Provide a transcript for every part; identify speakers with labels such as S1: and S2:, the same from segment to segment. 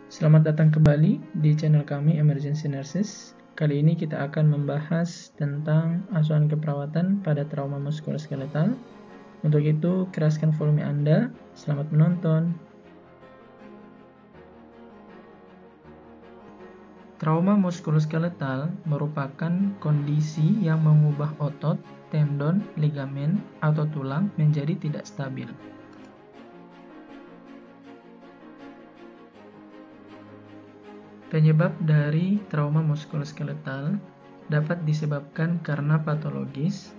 S1: Selamat datang kembali di channel kami Emergency Nurses. Kali ini kita akan membahas tentang asuhan keperawatan pada trauma muskuloskeletal. Untuk itu, keraskan volume Anda. Selamat menonton. Trauma muskuloskeletal merupakan kondisi yang mengubah otot, tendon, ligamen, atau tulang menjadi tidak stabil. Penyebab dari trauma muskuloskeletal dapat disebabkan karena patologis,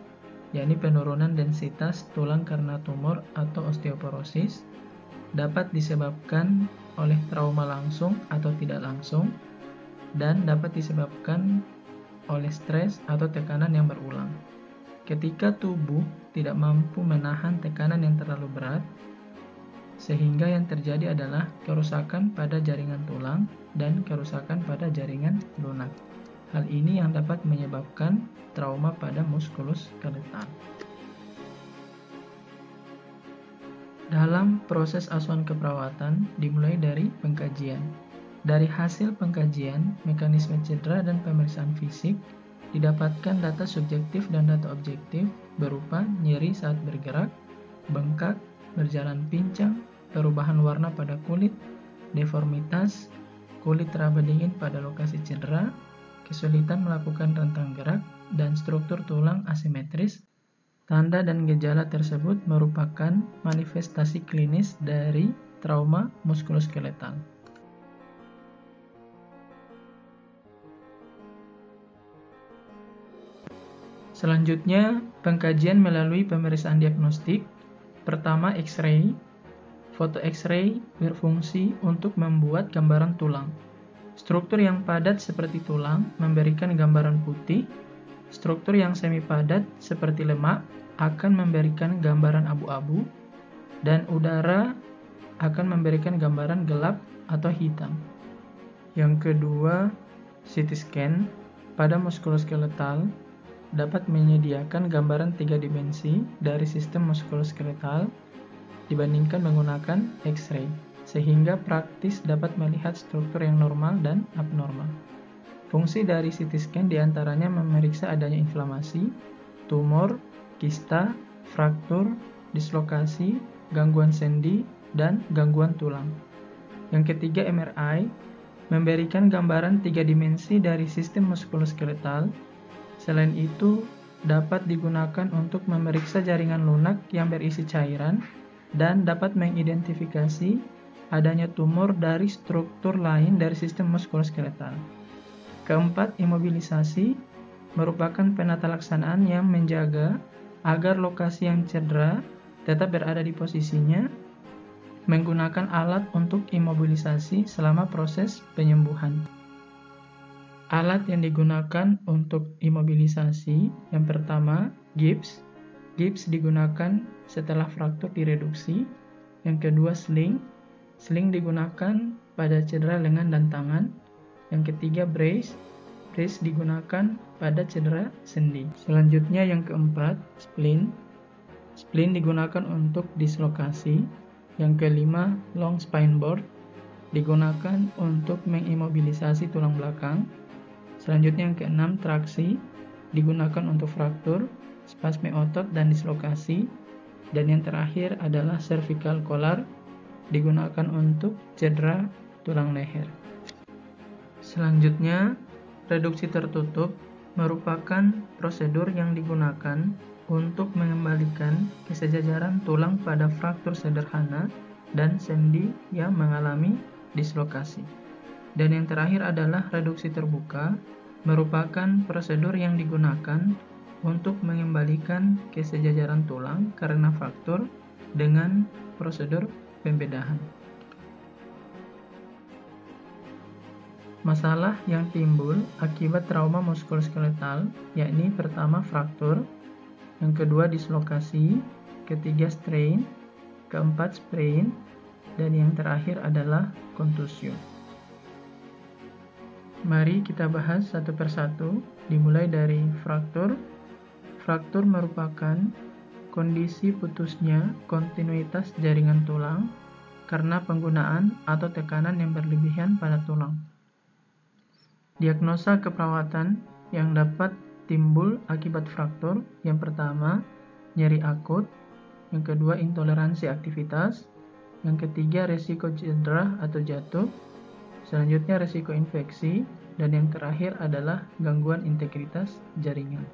S1: yakni penurunan densitas tulang karena tumor atau osteoporosis, dapat disebabkan oleh trauma langsung atau tidak langsung, dan dapat disebabkan oleh stres atau tekanan yang berulang. Ketika tubuh tidak mampu menahan tekanan yang terlalu berat, sehingga yang terjadi adalah kerusakan pada jaringan tulang dan kerusakan pada jaringan lunak. Hal ini yang dapat menyebabkan trauma pada muskuloskeletal. Dalam proses asuhan keperawatan dimulai dari pengkajian. Dari hasil pengkajian, mekanisme cedera dan pemeriksaan fisik, didapatkan data subjektif dan data objektif berupa nyeri saat bergerak, bengkak, berjalan pincang, perubahan warna pada kulit, deformitas, kulit teraba dingin pada lokasi cedera, kesulitan melakukan rentang gerak, dan struktur tulang asimetris. Tanda dan gejala tersebut merupakan manifestasi klinis dari trauma muskuloskeletal. Selanjutnya, pengkajian melalui pemeriksaan diagnostik. Pertama, X-ray. Foto X-ray berfungsi untuk membuat gambaran tulang. Struktur yang padat seperti tulang memberikan gambaran putih. Struktur yang semi padat seperti lemak akan memberikan gambaran abu-abu, dan udara akan memberikan gambaran gelap atau hitam. Yang kedua, CT scan pada muskuloskeletal dapat menyediakan gambaran 3 dimensi dari sistem muskuloskeletal dibandingkan menggunakan X-ray, sehingga praktis dapat melihat struktur yang normal dan abnormal. Fungsi dari CT scan diantaranya memeriksa adanya inflamasi, tumor, kista, fraktur, dislokasi, gangguan sendi, dan gangguan tulang. Yang ketiga, MRI memberikan gambaran 3 dimensi dari sistem muskuloskeletal. Selain itu, dapat digunakan untuk memeriksa jaringan lunak yang berisi cairan dan dapat mengidentifikasi adanya tumor dari struktur lain dari sistem muskuloskeletal. Keempat, imobilisasi merupakan penata laksanaan yang menjaga agar lokasi yang cedera tetap berada di posisinya, menggunakan alat untuk imobilisasi selama proses penyembuhan. Alat yang digunakan untuk imobilisasi, yang pertama, gips. Gips digunakan setelah fraktur direduksi. Yang kedua, sling. Sling digunakan pada cedera lengan dan tangan. Yang ketiga, brace. Brace digunakan pada cedera sendi. Selanjutnya yang keempat, splint. Splint digunakan untuk dislokasi. Yang kelima, long spine board. Digunakan untuk mengimobilisasi tulang belakang. Selanjutnya yang keenam, traksi, digunakan untuk fraktur, spasme otot, dan dislokasi. Dan yang terakhir adalah cervical collar, digunakan untuk cedera tulang leher. Selanjutnya, reduksi tertutup merupakan prosedur yang digunakan untuk mengembalikan kesejajaran tulang pada fraktur sederhana dan sendi yang mengalami dislokasi. Dan yang terakhir adalah reduksi terbuka, merupakan prosedur yang digunakan untuk mengembalikan kesejajaran tulang karena fraktur dengan prosedur pembedahan. Masalah yang timbul akibat trauma muskuloskeletal yakni pertama fraktur, yang kedua dislokasi, ketiga strain, keempat sprain, dan yang terakhir adalah kontusi. Mari kita bahas satu persatu, dimulai dari fraktur. Fraktur merupakan kondisi putusnya kontinuitas jaringan tulang karena penggunaan atau tekanan yang berlebihan pada tulang. Diagnosa keperawatan yang dapat timbul akibat fraktur, yang pertama, nyeri akut, yang kedua, intoleransi aktivitas, yang ketiga, resiko cedera atau jatuh, selanjutnya resiko infeksi, dan yang terakhir adalah gangguan integritas jaringan.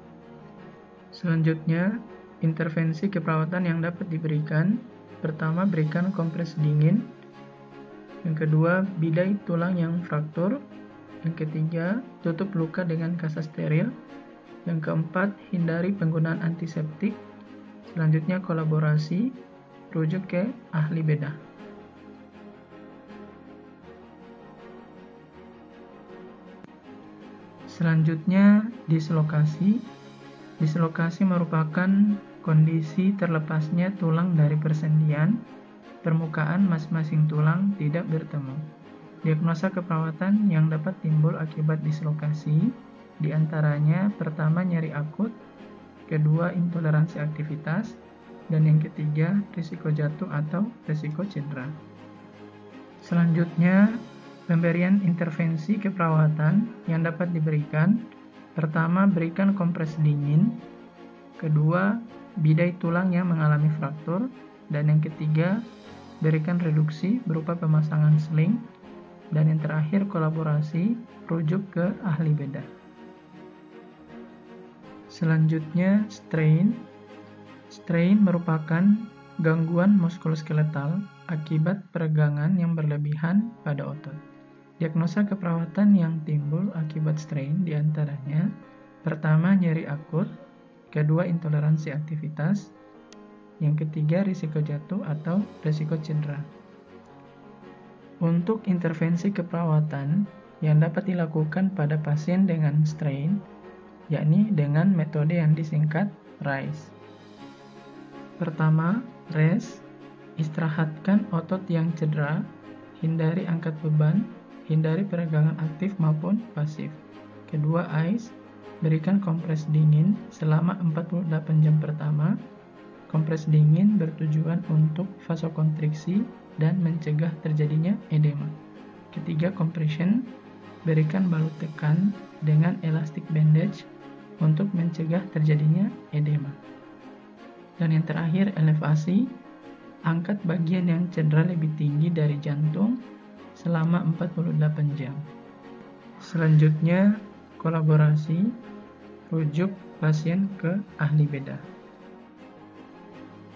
S1: Selanjutnya, intervensi keperawatan yang dapat diberikan, pertama, berikan kompres dingin, yang kedua, bidai tulang yang fraktur, yang ketiga, tutup luka dengan kasa steril, yang keempat, hindari penggunaan antiseptik, selanjutnya kolaborasi, rujuk ke ahli bedah. Selanjutnya, dislokasi. Dislokasi merupakan kondisi terlepasnya tulang dari persendian, permukaan masing-masing tulang tidak bertemu. Diagnosa keperawatan yang dapat timbul akibat dislokasi, diantaranya pertama, nyeri akut, kedua, intoleransi aktivitas, dan yang ketiga, risiko jatuh atau risiko cedera. Selanjutnya, pemberian intervensi keperawatan yang dapat diberikan, pertama, berikan kompres dingin, kedua, bidai tulang yang mengalami fraktur, dan yang ketiga, berikan reduksi berupa pemasangan sling, dan yang terakhir, kolaborasi, rujuk ke ahli bedah. Selanjutnya, strain. Strain merupakan gangguan muskuloskeletal akibat peregangan yang berlebihan pada otot. Diagnosa keperawatan yang timbul akibat strain diantaranya, pertama, nyeri akut, kedua, intoleransi aktivitas, yang ketiga, risiko jatuh atau risiko cedera. Untuk intervensi keperawatan yang dapat dilakukan pada pasien dengan strain, yakni dengan metode yang disingkat RICE. Pertama, rest, istirahatkan otot yang cedera, hindari angkat beban, hindari peregangan aktif maupun pasif. Kedua, ice, berikan kompres dingin selama 48 jam pertama. Kompres dingin bertujuan untuk vasokonstriksi dan mencegah terjadinya edema. Ketiga, compression, berikan balut tekan dengan elastic bandage untuk mencegah terjadinya edema. Dan yang terakhir, elevasi, angkat bagian yang cedera lebih tinggi dari jantung selama 48 jam. Selanjutnya, kolaborasi, rujuk pasien ke ahli bedah.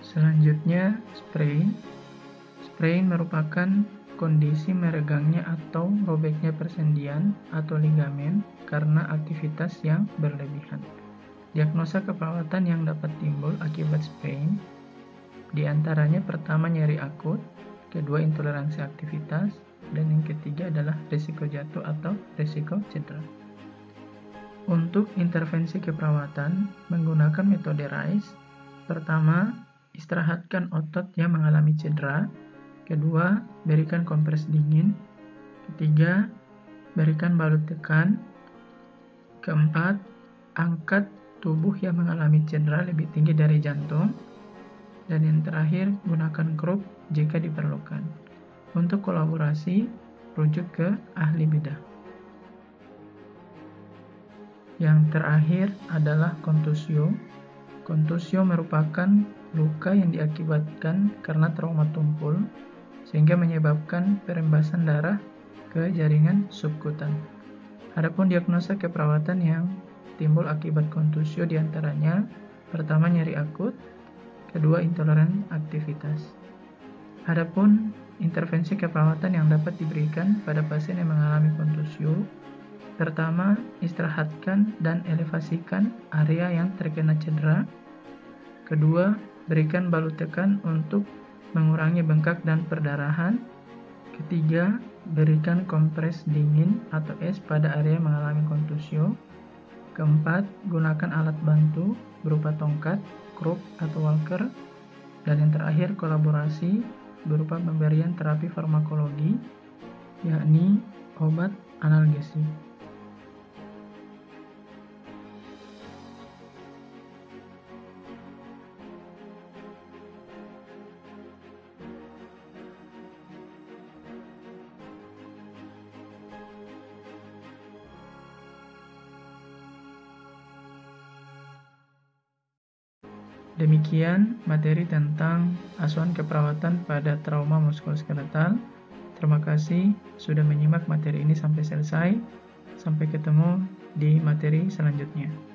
S1: Selanjutnya, sprain. Sprain merupakan kondisi meregangnya atau robeknya persendian atau ligamen karena aktivitas yang berlebihan. Diagnosa keperawatan yang dapat timbul akibat sprain diantaranya, pertama, nyeri akut, kedua, intoleransi aktivitas, dan yang ketiga adalah risiko jatuh atau risiko cedera. Untuk intervensi keperawatan menggunakan metode RICE, pertama, istirahatkan otot yang mengalami cedera, kedua, berikan kompres dingin, ketiga, berikan balut tekan, keempat, angkat tubuh yang mengalami cedera lebih tinggi dari jantung, dan yang terakhir, gunakan krup jika diperlukan. Untuk kolaborasi, rujuk ke ahli bedah. Yang terakhir adalah kontusio. Kontusio merupakan luka yang diakibatkan karena trauma tumpul, sehingga menyebabkan perembasan darah ke jaringan subkutan. Adapun diagnosa keperawatan yang timbul akibat kontusio diantaranya, pertama, nyeri akut, kedua, intoleran aktivitas. Adapun intervensi keperawatan yang dapat diberikan pada pasien yang mengalami kontusio, pertama, istirahatkan dan elevasikan area yang terkena cedera. Kedua, berikan balut tekan untuk mengurangi bengkak dan perdarahan. Ketiga, berikan kompres dingin atau es pada area yang mengalami kontusio. Keempat, gunakan alat bantu berupa tongkat, krup atau walker. Dan yang terakhir, kolaborasi berupa pemberian terapi farmakologi, yakni obat analgesik. Demikian materi tentang asuhan keperawatan pada trauma muskuloskeletal. Terima kasih sudah menyimak materi ini sampai selesai. Sampai ketemu di materi selanjutnya.